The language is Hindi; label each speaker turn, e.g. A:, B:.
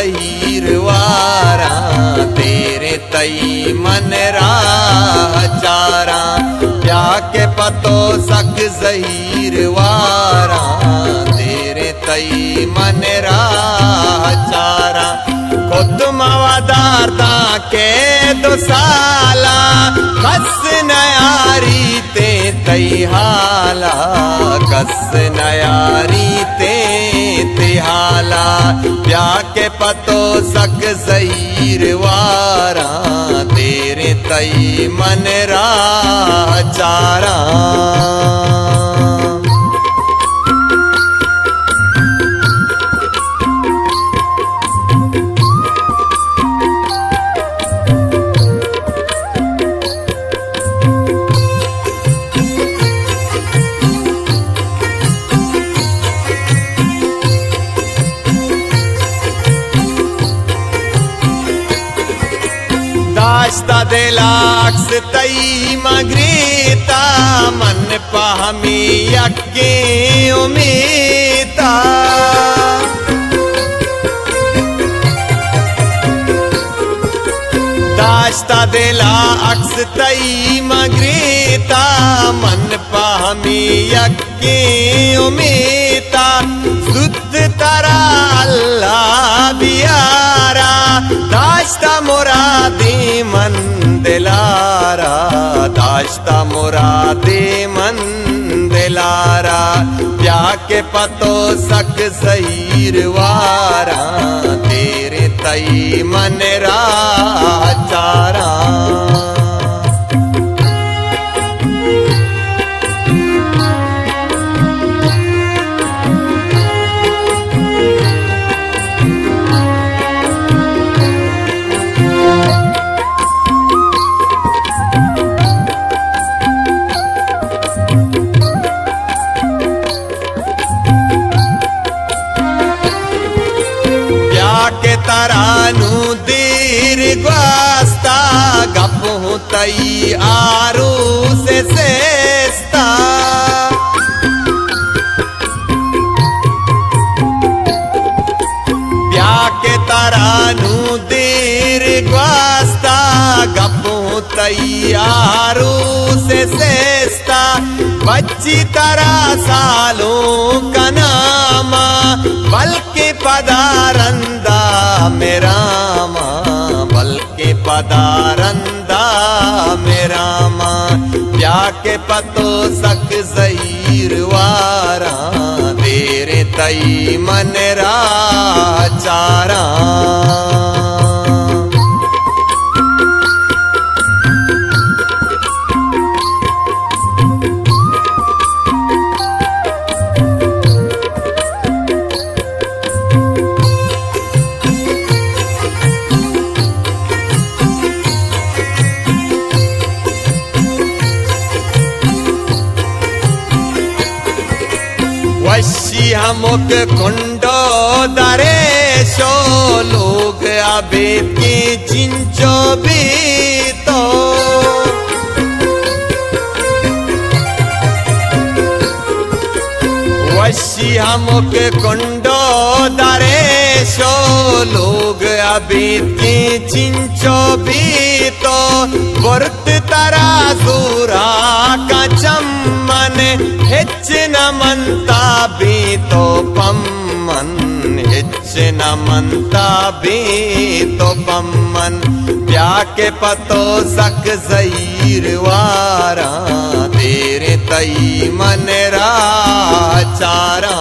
A: ज़हीर वारा तेरे तई मन राह चारा प्या के पतो सक ज़हीर वारा तेरे तई मन राह चारा खुद मवादार के दो साला कस नयारी ते हाला कस नयारी ते हाला प्या के पतो सक ज़हीर वारा तेरे तई मन राह चारा दाश्ता दिलाक्स तई मगरीता मन पहमी यक्के उमीता दाश्ता दिलाक्स तई मगरीता मन पहमी यक्के उमीता सुध तरा अल्लाह बियारा दाश्ता मुरादी मन दिलारा दाश्ता मुरादी मन दिलारा प्या के पतो सक ज़हीर वारा तेरे तई मन राह चारा के तरानू दीर ग्वास्ता गपू तई आरू से सेस्ता प्या के तरानू दीर ग्वास्ता गपू तई आरू से सेस्ता बच्ची तरा सालों का नामा बल्कि पदारंदा मेरा माँ बल्कि पदारंदा मेरा माँ प्या के पतो सक ज़हीर वारा तेरे तई मन राह चारा वशी हमक कुंडो दरेशो लोग अबेद की चिंचो भी तो वशी हमक कुंडो दरेशो लोग अबेद की चिंचो भी तो वर्त तरा सूरा का चम्मन हिच न मनता भी तो पम्मन हिच न मनता भी तो पम्मन प्या के पतो सक ज़हीर वारा तेरे तई मन राह चारा